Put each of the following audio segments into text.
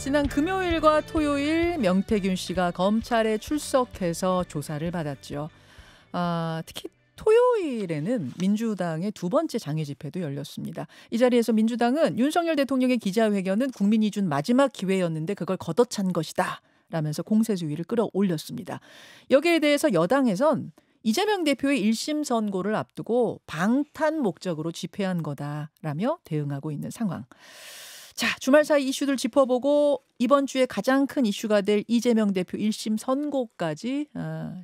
지난 금요일과 토요일 명태균 씨가 검찰에 출석해서 조사를 받았죠. 특히 토요일에는 민주당의 두 번째 장외 집회도 열렸습니다. 이 자리에서 민주당은 윤석열 대통령의 기자회견은 국민이 준 마지막 기회였는데 그걸 걷어찬 것이다 라면서 공세 수위를 끌어올렸습니다. 여기에 대해서 여당에선 이재명 대표의 1심 선고를 앞두고 방탄 목적으로 집회한 거다라며 대응하고 있는 상황. 자, 주말 사이 이슈들 짚어보고 이번 주에 가장 큰 이슈가 될 이재명 대표 1심 선고까지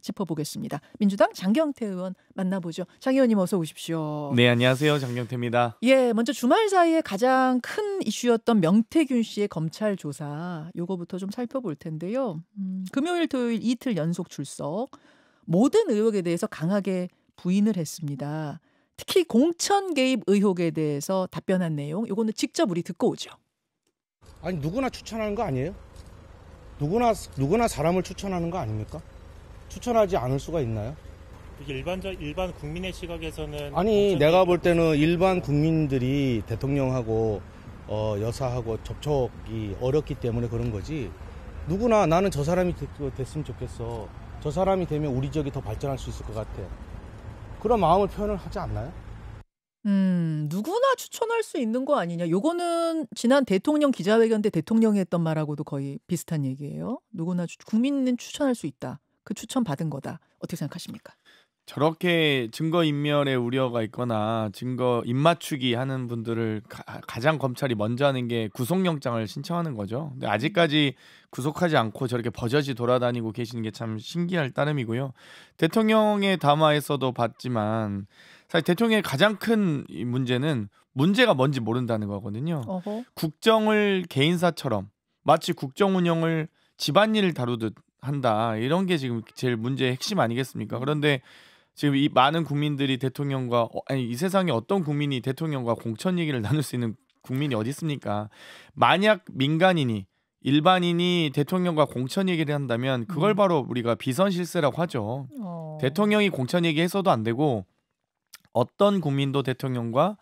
짚어보겠습니다. 민주당 장경태 의원 만나보죠. 장 의원님 어서 오십시오. 네, 안녕하세요. 장경태입니다. 예, 먼저 주말 사이에 가장 큰 이슈였던 명태균 씨의 검찰 조사 요거부터 좀 살펴볼 텐데요. 금요일 토요일 이틀 연속 출석. 모든 의혹에 대해서 강하게 부인을 했습니다. 특히 공천 개입 의혹에 대해서 답변한 내용 요거는 직접 우리 듣고 오죠. 아니 누구나 추천하는 거 아니에요? 누구나 사람을 추천하는 거 아닙니까? 추천하지 않을 수가 있나요? 이게 일반 국민의 시각에서는 아니 내가 볼 때는 일반 국민들이 대통령하고 여사하고 접촉이 어렵기 때문에 그런 거지. 누구나 나는 저 사람이 됐으면 좋겠어. 저 사람이 되면 우리 지역이 더 발전할 수 있을 것 같아. 그런 마음을 표현을 하지 않나요? 누구나 추천할 수 있는 거 아니냐. 요거는 지난 대통령 기자회견 때 대통령이 했던 말하고도 거의 비슷한 얘기예요. 누구나 국민은 추천할 수 있다. 그 추천 받은 거다. 어떻게 생각하십니까? 저렇게 증거인멸의 우려가 있거나 증거 입맞추기 하는 분들을 가장 검찰이 먼저 하는 게 구속영장을 신청하는 거죠. 근데 아직까지 구속하지 않고 저렇게 버젓이 돌아다니고 계시는 게 참 신기할 따름이고요. 대통령의 담화에서도 봤지만 사실 대통령의 가장 큰 문제는 문제가 뭔지 모른다는 거거든요. 어허. 국정을 개인사처럼 마치 국정 운영을 집안일을 다루듯 한다. 이런 게 지금 제일 문제의 핵심 아니겠습니까? 그런데 지금 이 많은 국민들이 대통령과 이 세상에 어떤 국민이 대통령과 공천 얘기를 나눌 수 있는 국민이 어디 있습니까? 만약 민간인이 일반인이 대통령과 공천 얘기를 한다면 그걸 바로 우리가 비선실세라고 하죠. 대통령이 공천 얘기해서도 안 되고 어떤 국민도 대통령과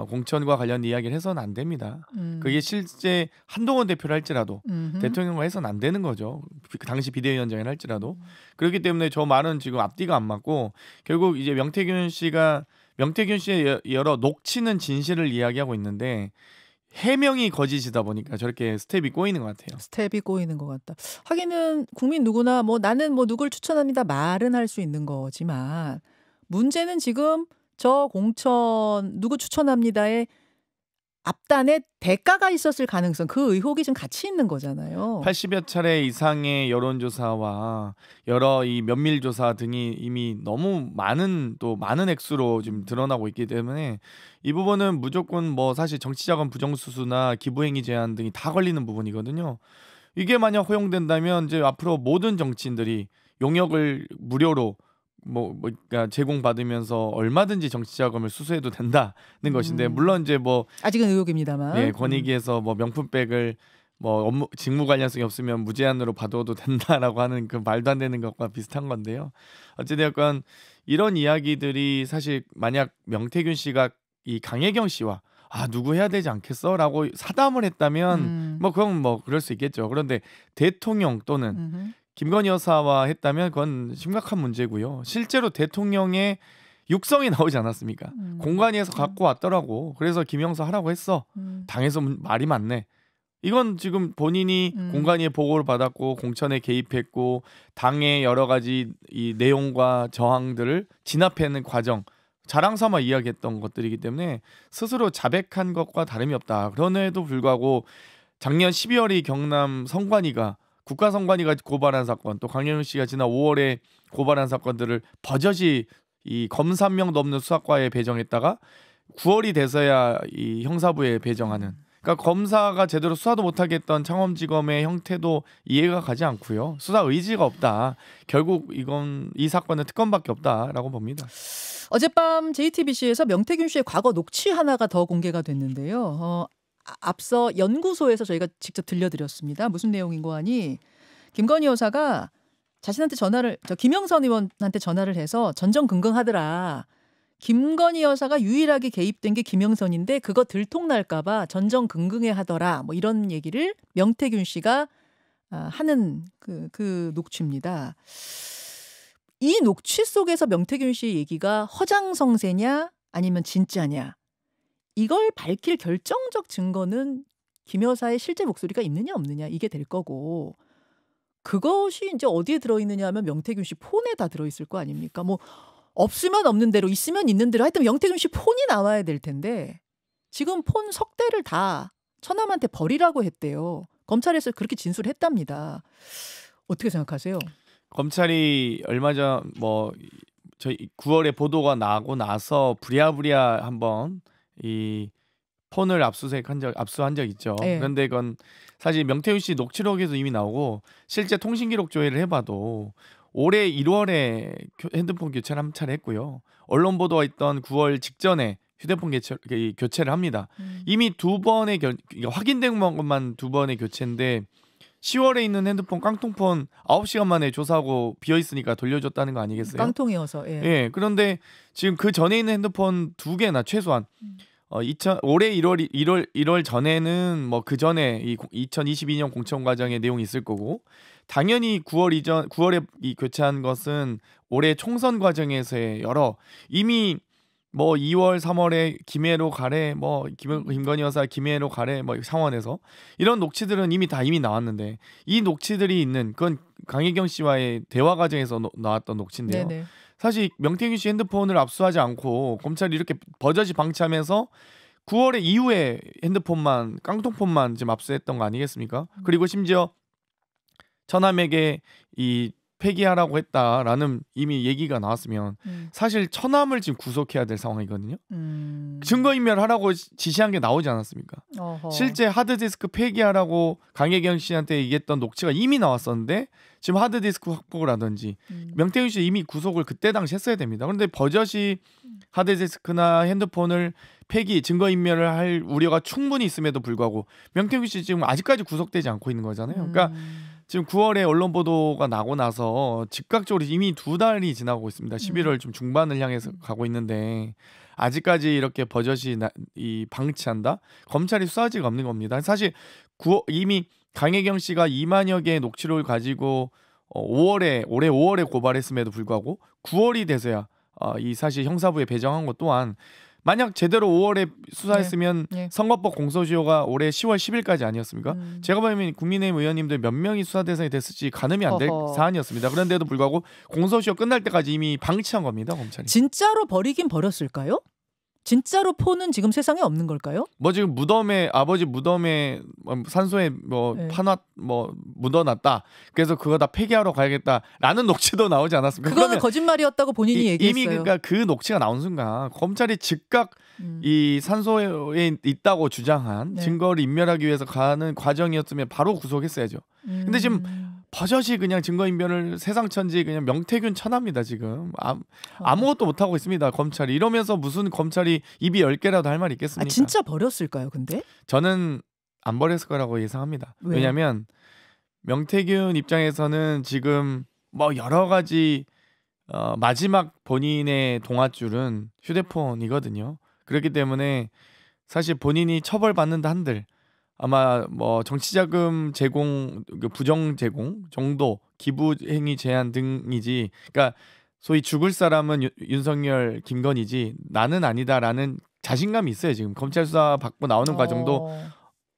공천과 관련 이야기를 해서는 안 됩니다. 그게 실제 한동훈 대표를 할지라도 대통령과 해서는 안 되는 거죠. 그 당시 비대위원장을 할지라도. 그렇기 때문에 저 말은 지금 앞뒤가 안 맞고 결국 이제 명태균 씨의 여러 녹취는 진실을 이야기하고 있는데 해명이 거짓이다 보니까 저렇게 스텝이 꼬이는 것 같아요. 스텝이 꼬이는 것 같다. 하기는 국민 누구나 나는 누굴 추천합니다 말은 할 수 있는 거지만 문제는 지금 저 공천 누구 추천합니다에 앞단에 대가가 있었을 가능성, 그 의혹이 좀 같이 있는 거잖아요. 80여 차례 이상의 여론조사와 여러 이 면밀조사 등이 이미 너무 많은 액수로 지금 드러나고 있기 때문에 이 부분은 무조건 사실 정치자금 부정수수나 기부행위 제한 등이 다 걸리는 부분이거든요. 이게 만약 허용된다면 이제 앞으로 모든 정치인들이 용역을 무료로 그러니까 제공받으면서 얼마든지 정치자금을 수수해도 된다는 것인데 물론 이제 아직은 의혹입니다만 예, 권익위에서 명품백을 업무 직무 관련성이 없으면 무제한으로 받아도 된다라고 하는 그 말도 안 되는 것과 비슷한 건데요. 어찌되었건 이런 이야기들이 사실 만약 명태균 씨가 이 강혜경 씨와 누구 해야 되지 않겠어라고 사담을 했다면 그건 그럴 수 있겠죠. 그런데 대통령 또는 김건희 여사와 했다면 그건 심각한 문제고요. 실제로 대통령의 육성이 나오지 않았습니까? 공관위에서 갖고 왔더라고. 그래서 김영사 하라고 했어. 당에서 말이 많네. 이건 지금 본인이 공관위의 보고를 받았고 공천에 개입했고 당의 여러 가지 이 내용과 저항들을 진압해내는 과정 자랑삼아 이야기했던 것들이기 때문에 스스로 자백한 것과 다름이 없다. 그럼에도 불구하고 작년 12월이 경남 성관위가 국가선관위가 고발한 사건, 또 강영훈 씨가 지난 5월에 고발한 사건들을 버젓이 이 검사 한 명도 없는 수사과에 배정했다가 9월이 돼서야 이 형사부에 배정하는. 그러니까 검사가 제대로 수사도 못하게 했던 창원지검의 형태도 이해가 가지 않고요. 수사 의지가 없다. 결국 이 사건은 특검밖에 없다라고 봅니다. 어젯밤 JTBC에서 명태균 씨의 과거 녹취 하나가 더 공개가 됐는데요. 앞서 연구소에서 저희가 직접 들려드렸습니다. 무슨 내용인고 하니 김건희 여사가 자신한테 김영선 의원한테 전화를 해서 전전긍긍하더라. 김건희 여사가 유일하게 개입된 게 김영선인데 그거 들통날까봐 전전긍긍해 하더라. 뭐 이런 얘기를 명태균 씨가 하는 그 녹취입니다. 이 녹취 속에서 명태균 씨 얘기가 허장성세냐 아니면 진짜냐 이걸 밝힐 결정적 증거는 김 여사의 실제 목소리가 있느냐 없느냐 이게 될 거고 그것이 이제 어디에 들어있느냐 하면 명태균 씨 폰에 다 들어있을 거 아닙니까? 뭐 없으면 없는 대로 있으면 있는 대로 하여튼 명태균 씨 폰이 나와야 될 텐데 지금 폰 석 대를 다 처남한테 버리라고 했대요. 검찰에서 그렇게 진술했답니다. 어떻게 생각하세요? 검찰이 얼마 전 뭐 저희 9월에 보도가 나고 나서 부랴부랴 한번 이 폰을 압수한 적 있죠. 네. 그런데 그건 사실 명태균 씨 녹취록에서 이미 나오고 실제 통신 기록 조회를 해봐도 올해 1월에 핸드폰 교체를 한 차례 했고요. 언론 보도가 있던 9월 직전에 휴대폰 교체를 합니다. 이미 두 번의 확인된 것만 두 번의 교체인데 10월에 있는 핸드폰 깡통폰 9시간 만에 조사하고 비어있으니까 돌려줬다는 거 아니겠어요? 깡통이어서. 예. 예. 그런데 지금 그 전에 있는 핸드폰 두 개나 최소한 올해 1월 전에는 뭐 그 전에 이 2022년 공천 과정의 내용이 있을 거고 당연히 9월에 이 교체한 것은 올해 총선 과정에서의 여러 이미 뭐 2월 3월에 김해로 가래 뭐 김건희 여사 김해로 가래 뭐 상원에서 이런 녹취들은 이미 나왔는데 이 녹취들이 있는 그건 강혜경 씨와의 대화 과정에서 나왔던 녹취인데요. 네네. 사실 명태균 씨 핸드폰을 압수하지 않고 검찰이 이렇게 버젓이 방치하면서 9월에 이후에 핸드폰만 깡통폰만 지금 압수했던 거 아니겠습니까? 그리고 심지어 처남에게 이 폐기하라고 했다라는 이미 얘기가 나왔으면 사실 처남을 지금 구속해야 될 상황이거든요. 증거인멸하라고 지시한 게 나오지 않았습니까? 어허. 실제 하드디스크 폐기하라고 강혜경 씨한테 얘기했던 녹취가 이미 나왔었는데 지금 하드디스크 확보를 하든지 명태균 씨 이미 구속을 그때 당시 했어야 됩니다. 그런데 버젓이 하드디스크나 핸드폰을 폐기, 증거인멸을 할 우려가 충분히 있음에도 불구하고 명태균 씨 지금 아직까지 구속되지 않고 있는 거잖아요. 그러니까 지금 9월에 언론 보도가 나고 나서 즉각적으로 이미 2달이 지나고 있습니다. 11월 좀 중반을 향해서 가고 있는데 아직까지 이렇게 버젓이 이 방치한다? 검찰이 수사지가 없는 겁니다. 사실 이미 강혜경 씨가 2만여 개의 녹취록을 가지고 올해 5월에 고발했음에도 불구하고 9월이 돼서야 이 사실 형사부에 배정한 것 또한 만약 제대로 5월에 수사했으면 네. 선거법 공소시효가 올해 10월 10일까지 아니었습니까? 제가 보면 국민의힘 의원님들 몇 명이 수사 대상이 됐을지 가늠이 안 될 사안이었습니다. 그런데도 불구하고 공소시효 끝날 때까지 이미 방치한 겁니다. 검찰이. 진짜로 버리긴 버렸을까요? 진짜로 폰은 지금 세상에 없는 걸까요? 뭐 지금 아버지 무덤에 산소에 네. 묻어놨다. 그래서 그거 다 폐기하러 가야겠다라는 녹취도 나오지 않았습니까? 그거는 거짓말이었다고 본인이 얘기했어요. 이미 그러니까 그 녹취가 나온 순간 검찰이 즉각 이 산소에 있다고 주장한 네. 증거를 인멸하기 위해서 가는 과정이었으면 바로 구속했어야죠. 근데 지금 버젓이 그냥 증거인멸을 세상천지 그냥 명태균 천합니다. 지금 아무것도 못하고 있습니다. 검찰이. 이러면서 무슨 검찰이 입이 10개라도 할 말이 있겠습니까? 진짜 버렸을까요? 근데? 저는 안 버렸을 거라고 예상합니다. 왜요? 왜냐하면 명태균 입장에서는 지금 뭐 여러 가지 마지막 본인의 동아줄은 휴대폰이거든요. 그렇기 때문에 사실 본인이 처벌받는다 한들 아마 뭐 정치자금 제공, 부정 제공 정도, 기부행위 제한 등이지. 그러니까 소위 죽을 사람은 윤석열, 김건희지 나는 아니다라는 자신감이 있어요. 지금 검찰 수사 받고 나오는 과정도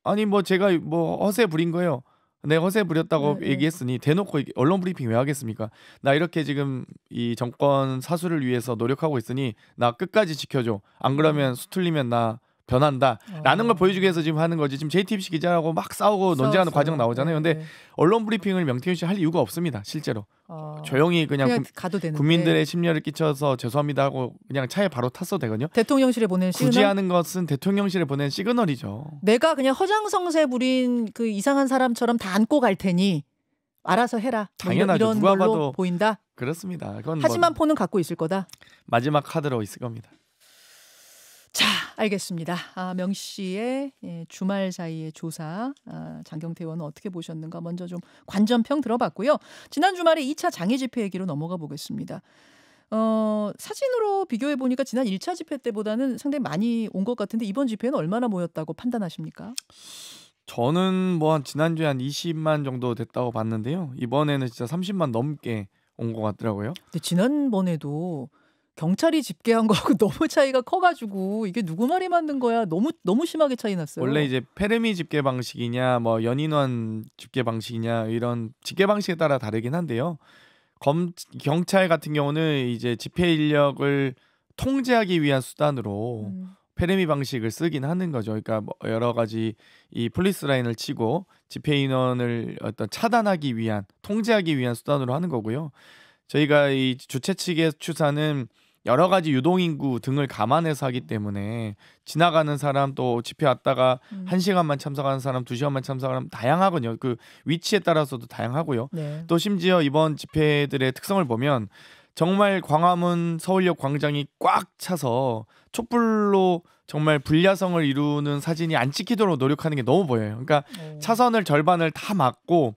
아니 뭐 제가 뭐 허세 부린 거예요. 내가 허세 부렸다고 얘기했으니 대놓고 언론 브리핑 왜 하겠습니까? 나 이렇게 지금 이 정권 사수를 위해서 노력하고 있으니 나 끝까지 지켜줘. 안 그러면 수틀리면 나 변한다라는 걸 보여주기 위해서 지금 하는 거지. 지금 JTBC 기자하고 막 싸우고 논쟁하는 과정 나오잖아요. 근데 언론 브리핑을 명태균 씨 할 이유가 없습니다. 실제로. 조용히 그냥 가도 되는데. 국민들의 심려를 끼쳐서 죄송합니다 하고 그냥 차에 바로 탔어도 되거든요. 대통령실에 보낸 시그널? 굳이 하는 것은 대통령실에 보낸 시그널이죠. 내가 그냥 허장성세 부린 그 이상한 사람처럼 다 안고 갈 테니 알아서 해라. 당연하죠. 이런 누가 걸로 봐도 보인다. 그렇습니다. 그건 하지만 폰은 갖고 있을 거다. 마지막 카드로 있을 겁니다. 자, 알겠습니다. 명 씨의 주말 사이의 조사, 장경태 의원은 어떻게 보셨는가 먼저 좀 관전평 들어봤고요. 지난 주말에 2차 장애 집회 얘기로 넘어가 보겠습니다. 사진으로 비교해 보니까 지난 1차 집회 때보다는 상당히 많이 온 것 같은데 이번 집회는 얼마나 모였다고 판단하십니까? 저는 뭐 한 지난주에 한 20만 정도 됐다고 봤는데요. 이번에는 진짜 30만 넘게 온 것 같더라고요. 근데 지난번에도 경찰이 집계한 거하고 너무 차이가 커가지고 이게 누구 말이 맞는 거야? 너무 심하게 차이 났어요. 원래 이제 페르미 집계 방식이냐 뭐 연인원 집계 방식이냐 이런 집계 방식에 따라 다르긴 한데요. 경찰 같은 경우는 이제 집회 인력을 통제하기 위한 수단으로 음, 페르미 방식을 쓰긴 하는 거죠. 그러니까 뭐 여러 가지 이 폴리스 라인을 치고 집회 인원을 어떤 차단하기 위한 통제하기 위한 수단으로 하는 거고요. 저희가 이 주최 측의 추사는 여러 가지 유동인구 등을 감안해서 하기 때문에 지나가는 사람 또 집회 왔다가 음. 1시간만 참석하는 사람, 2시간만 참석하는 사람 다양하거든요. 그 위치에 따라서도 다양하고요. 네. 또 심지어 이번 집회들의 특성을 보면 정말 광화문 서울역 광장이 꽉 차서 촛불로 정말 불야성을 이루는 사진이 안 찍히도록 노력하는 게 너무 보여요. 그러니까 차선을 절반을 다 막고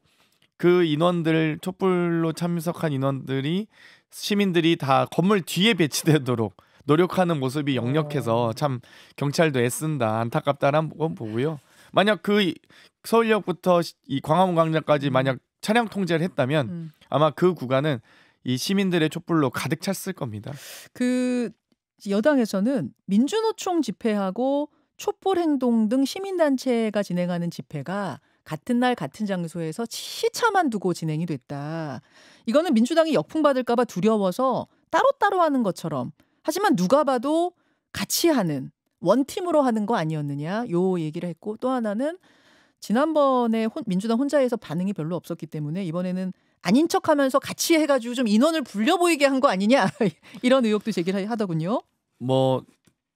그 인원들 촛불로 참석한 인원들이 시민들이 다 건물 뒤에 배치되도록 노력하는 모습이 역력해서 참 경찰도 애쓴다 안타깝다라는 건 보고요. 만약 그 서울역부터 이 광화문 광장까지 만약 차량 통제를 했다면 아마 그 구간은 이 시민들의 촛불로 가득 찼을 겁니다. 그 여당에서는 민주노총 집회하고 촛불행동 등 시민단체가 진행하는 집회가 같은 날 같은 장소에서 시차만 두고 진행이 됐다. 이거는 민주당이 역풍받을까 봐 두려워서 따로따로 하는 것처럼 하지만 누가 봐도 같이 하는 원팀으로 하는 거 아니었느냐 요 얘기를 했고 또 하나는 지난번에 민주당 혼자 해서 반응이 별로 없었기 때문에 이번에는 아닌 척하면서 같이 해가지고 좀 인원을 불려 보이게 한 거 아니냐 이런 의혹도 제기를 하더군요. 뭐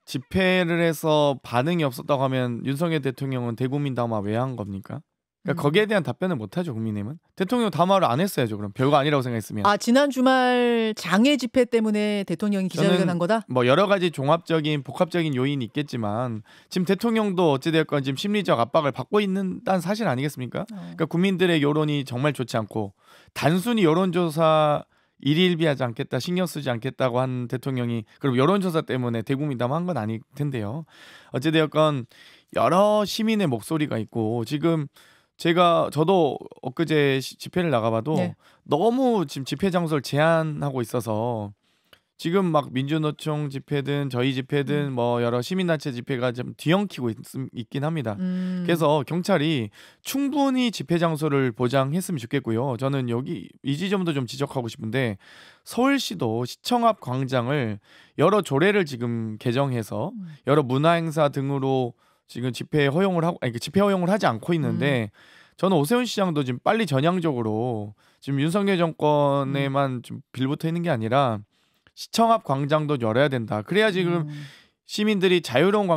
집회를 해서 반응이 없었다고 하면 윤석열 대통령은 대국민 담화 왜 한 겁니까? 그러니까 거기에 대한 답변을 못하죠. 국민의힘은. 대통령 담화를 안 했어야죠. 그럼 별거 아니라고 생각했으면. 아 지난 주말 장애 집회 때문에 대통령이 기자회견 한 거다? 뭐 여러 가지 종합적인 복합적인 요인이 있겠지만 지금 대통령도 어찌됐건 지금 심리적 압박을 받고 있는다는 사실 아니겠습니까? 그러니까 국민들의 여론이 정말 좋지 않고 단순히 여론조사 일일비하지 않겠다, 신경 쓰지 않겠다고 한 대통령이 그럼 여론조사 때문에 대국민 담화한 건 아닐 텐데요. 어찌되었건 여러 시민의 목소리가 있고 지금 저도 엊그제 집회를 나가봐도 네. 너무 지금 집회 장소를 제한하고 있어서 지금 막 민주노총 집회든 저희 집회든 뭐 여러 시민단체 집회가 좀 뒤엉키고 있긴 합니다. 그래서 경찰이 충분히 집회 장소를 보장했으면 좋겠고요. 저는 여기 이 지점도 좀 지적하고 싶은데 서울시도 시청 앞 광장을 여러 조례를 지금 개정해서 여러 문화행사 등으로 지금 집회 허용을 하지 않고 있는데 저는 오세훈 시장도 지금 빨리 전향적으로 지금 윤석열 정권에만 좀 빌붙어 있는 게 아니라 시청 앞 광장도 열어야 된다. 그래야 지금 시민들이 자유로운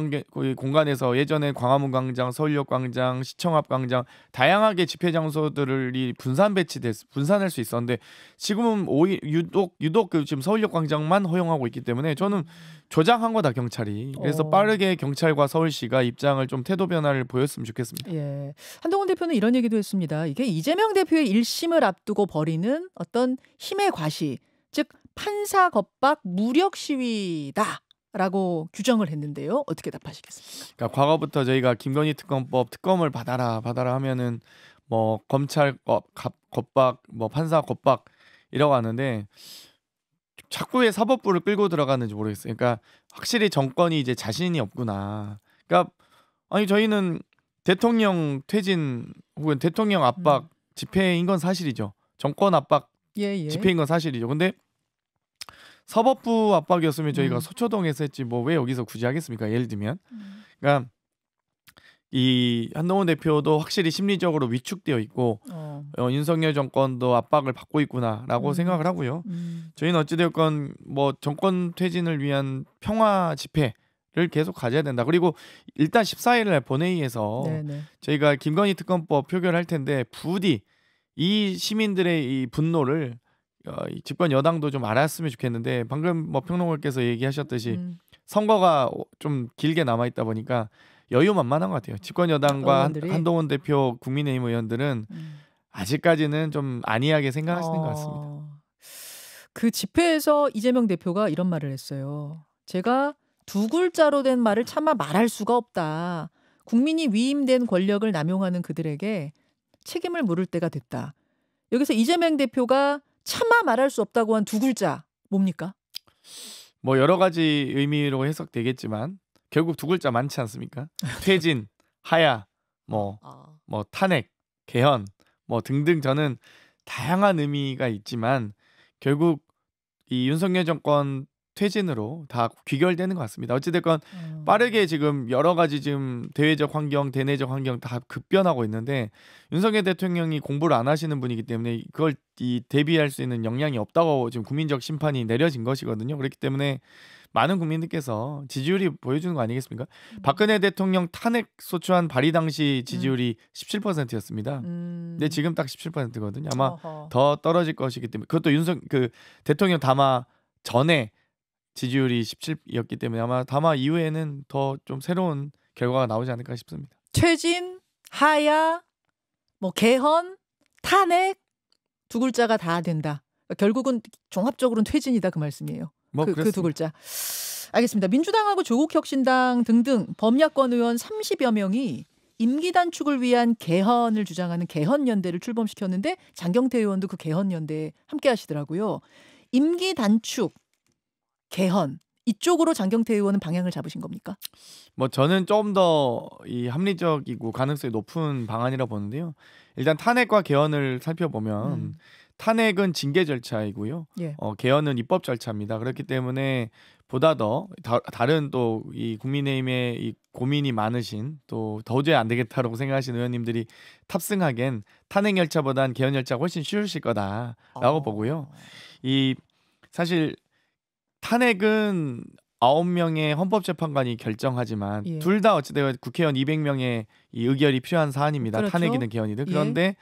공간에서 예전에 광화문 광장, 서울역 광장, 시청 앞 광장 다양하게 집회 장소들이 분산할 수 있었는데 지금은 유독 그 지금 서울역 광장만 허용하고 있기 때문에 저는 조장한 거다 경찰이. 그래서 빠르게 경찰과 서울시가 입장을 좀 태도 변화를 보였으면 좋겠습니다. 예. 한동훈 대표는 이런 얘기도 했습니다. 이게 이재명 대표의 1심을 앞두고 벌이는 어떤 힘의 과시, 즉 판사 겁박 무력 시위다. 라고 규정을 했는데요. 어떻게 답하시겠습니까? 그러니까 과거부터 저희가 김건희 특검법 특검을 받아라 하면은 뭐 검찰 겁박, 뭐 판사 겁박 이라고 하는데 자꾸 왜 사법부를 끌고 들어가는지 모르겠어요. 그러니까 확실히 정권이 이제 자신이 없구나. 그러니까 아니 저희는 대통령 퇴진 혹은 대통령 압박 집회인 건 사실이죠. 정권 압박 집회인 건 사실이죠. 근데 사법부 압박이었으면 저희가 서초동에서 했지 뭐 왜 여기서 굳이 하겠습니까? 예를 들면 그러니까 이 한동훈 대표도 확실히 심리적으로 위축되어 있고 윤석열 정권도 압박을 받고 있구나라고 생각을 하고요. 저희는 어찌되었건 뭐 정권 퇴진을 위한 평화 집회를 계속 가져야 된다. 그리고 일단 14일날 본회의에서 저희가 김건희 특검법 표결할 텐데 부디 이 시민들의 이 분노를 이 집권 여당도 좀 알았으면 좋겠는데 방금 뭐 평론가께서 얘기하셨듯이 선거가 좀 길게 남아 있다 보니까 여유만만한 것 같아요. 집권 여당과 한동훈 대표 국민의힘 의원들은 아직까지는 좀 안이하게 생각하시는 것 같습니다. 그 집회에서 이재명 대표가 이런 말을 했어요. 제가 두 글자로 된 말을 차마 말할 수가 없다. 국민이 위임된 권력을 남용하는 그들에게 책임을 물을 때가 됐다. 여기서 이재명 대표가 차마 말할 수 없다고 한 두 글자 뭡니까? 뭐 여러 가지 의미로 해석되겠지만 결국 두 글자 많지 않습니까? 퇴진, 하야, 뭐 탄핵, 개헌, 뭐 등등 저는 다양한 의미가 있지만 결국 이 윤석열 정권 퇴진으로 다 귀결되는 것 같습니다. 어찌됐건 빠르게 지금 여러 가지 지금 대외적 환경, 대내적 환경 다 급변하고 있는데 윤석열 대통령이 공부를 안 하시는 분이기 때문에 그걸 대비할 수 있는 역량이 없다고 지금 국민적 심판이 내려진 것이거든요. 그렇기 때문에 많은 국민들께서 지지율이 보여주는 거 아니겠습니까? 박근혜 대통령 탄핵 소추안 발의 당시 지지율이 17%였습니다. 근데 지금 딱 17%거든요. 아마 더 떨어질 것이기 때문에 그것도 대통령 담화 전에 지지율이 17이었기 때문에 아마 담화 이후에는 더 좀 새로운 결과가 나오지 않을까 싶습니다. 퇴진, 하야, 뭐 개헌, 탄핵 두 글자가 다 된다. 결국은 종합적으로는 퇴진이다 그 말씀이에요. 그 두 글자. 알겠습니다. 민주당하고 조국혁신당 등등 범야권 의원 30여 명이 임기 단축을 위한 개헌을 주장하는 개헌연대를 출범시켰는데 장경태 의원도 그 개헌연대에 함께 하시더라고요. 임기 단축, 개헌 이쪽으로 장경태 의원은 방향을 잡으신 겁니까? 뭐 저는 좀 더 이 합리적이고 가능성이 높은 방안이라 보는데요. 일단 탄핵과 개헌을 살펴보면 탄핵은 징계 절차이고요. 예. 개헌은 입법 절차입니다. 그렇기 때문에 보다 더 다른 또 이 국민의힘의 이 고민이 많으신 또 도저히 안 되겠다라고 생각하시는 의원님들이 탑승하기엔 탄핵 열차보단 개헌 열차가 훨씬 쉬우실 거다라고 보고요. 이 사실 탄핵은 9명의 헌법재판관이 결정하지만 예. 둘 다 어찌되건 국회의원 200명의 이 의결이 필요한 사안입니다. 그렇죠. 탄핵이든 개헌이든. 그런데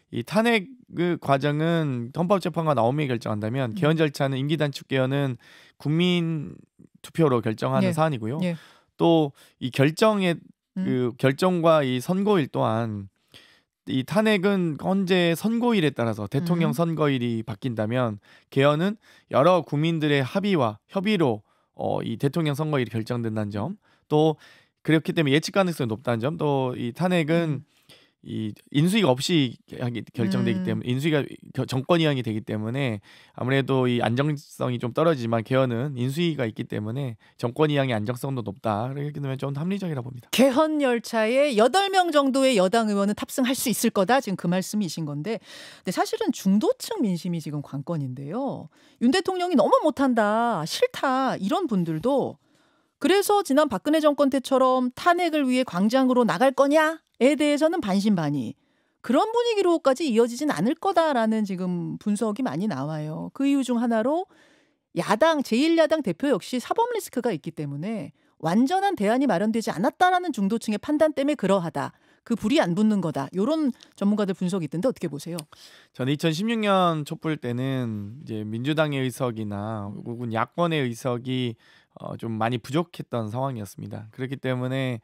이 탄핵 그 과정은 헌법재판관 9명이 결정한다면 개헌 절차는 임기 단축 개헌은 국민 투표로 결정하는 사안이고요. 예. 또 이 결정의 그 결정과 이 선고일 또한 이 탄핵은 현재 선고일에 따라서 대통령 선거일이 바뀐다면 개헌은 여러 국민들의 합의와 협의로 이 대통령 선거일이 결정된다는 점, 또 그렇기 때문에 예측 가능성이 높다는 점, 또 이 탄핵은 이 인수위가 없이 결정되기 때문에 인수위가 정권 이양이 되기 때문에 아무래도 이 안정성이 좀 떨어지지만 개헌은 인수위가 있기 때문에 정권 이양의 안정성도 높다. 그렇기 때문에 좀 합리적이라 봅니다. 개헌 열차에 8명 정도의 여당 의원은 탑승할 수 있을 거다. 지금 그 말씀이신 건데. 근데 사실은 중도층 민심이 지금 관건인데요. 윤 대통령이 너무 못한다. 싫다. 이런 분들도 그래서 지난 박근혜 정권 때처럼 탄핵을 위해 광장으로 나갈 거냐에 대해서는 반신반의. 그런 분위기로까지 이어지진 않을 거다라는 지금 분석이 많이 나와요. 그 이유 중 하나로 야당, 제1야당 대표 역시 사법 리스크가 있기 때문에 완전한 대안이 마련되지 않았다라는 중도층의 판단 때문에 그러하다. 그 불이 안 붙는 거다. 이런 전문가들 분석이 있던데 어떻게 보세요? 저는 2016년 촛불 때는 이제 민주당의 의석이나 혹은 야권의 의석이 좀 많이 부족했던 상황이었습니다. 그렇기 때문에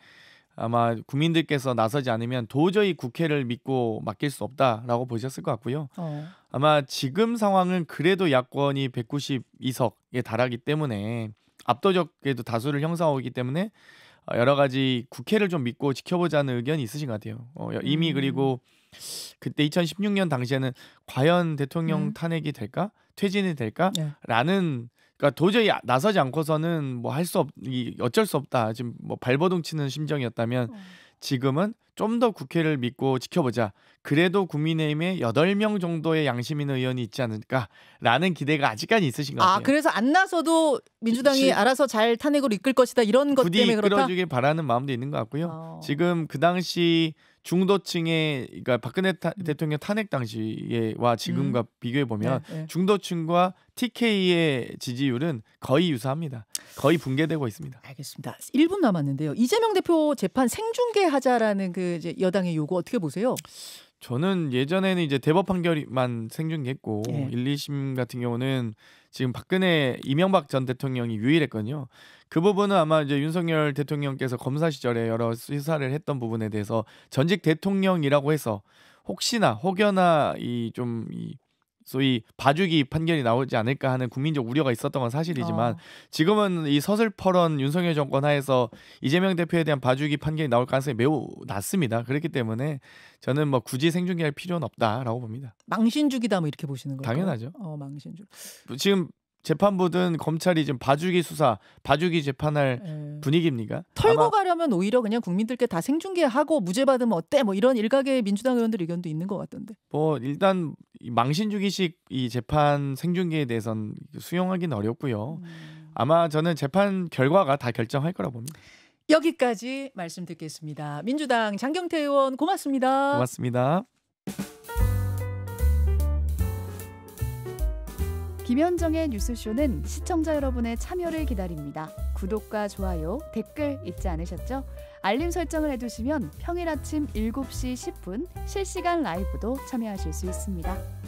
아마 국민들께서 나서지 않으면 도저히 국회를 믿고 맡길 수 없다라고 보셨을 것 같고요. 아마 지금 상황은 그래도 야권이 192석에 달하기 때문에 압도적에도 다수를 형성하기 때문에 여러 가지 국회를 좀 믿고 지켜보자는 의견이 있으신 것 같아요. 이미 그리고 그때 2016년 당시에는 과연 대통령 탄핵이 될까? 퇴진이 될까? 라는 그러니까 도저히 나서지 않고서는 뭐 어쩔 수 없다. 지금 뭐 발버둥 치는 심정이었다면 지금은 좀 더 국회를 믿고 지켜보자. 그래도 국민의힘에 8명 정도의 양심 있는 의원이 있지 않을까라는 기대가 아직까지 있으신 것 같아요. 그래서 안 나서도 민주당이 알아서 잘 탄핵으로 이끌 것이다. 이런 것 때문에 그렇다? 부디 이끌어주길 바라는 마음도 있는 것 같고요. 지금 그 당시 중도층의 그러니까 박근혜 대통령 탄핵 당시와 지금과 비교해 보면 중도층과 TK의 지지율은 거의 유사합니다. 거의 붕괴되고 있습니다. 알겠습니다. 1분 남았는데요. 이재명 대표 재판 생중계하자라는 그 이제 여당의 요구 어떻게 보세요? 저는 예전에는 이제 대법 판결만 생중계했고 1, 2심 같은 경우는 지금 이명박 전 대통령이 유일했거든요. 그 부분은 아마 이제 윤석열 대통령께서 검사 시절에 여러 수사를 했던 부분에 대해서 전직 대통령이라고 해서 혹시나 혹여나 이 소위 봐주기 판결이 나오지 않을까 하는 국민적 우려가 있었던 건 사실이지만 지금은 이 서슬퍼런 윤석열 정권 하에서 이재명 대표에 대한 봐주기 판결이 나올 가능성이 매우 낮습니다. 그렇기 때문에 저는 뭐 굳이 생중계할 필요는 없다라고 봅니다. 망신주기다 뭐 이렇게 보시는 거예요? 당연하죠. 망신주. 지금 재판부든 검찰이 지금 봐주기 수사, 봐주기 재판할 분위기입니까? 털고 가려면 오히려 그냥 국민들께 다 생중계하고 무죄 받으면 어때? 뭐 이런 일각의 민주당 의원들 의견도 있는 것 같던데. 뭐 일단 망신주기식 이 재판 생중계에 대해서는 수용하기는 어렵고요. 아마 저는 재판 결과가 다 결정할 거라 봅니다. 여기까지 말씀 듣겠습니다. 민주당 장경태 의원 고맙습니다. 고맙습니다. 김현정의 뉴스쇼는 시청자 여러분의 참여를 기다립니다. 구독과 좋아요, 댓글 잊지 않으셨죠? 알림 설정을 해두시면 평일 아침 7시 10분 실시간 라이브도 참여하실 수 있습니다.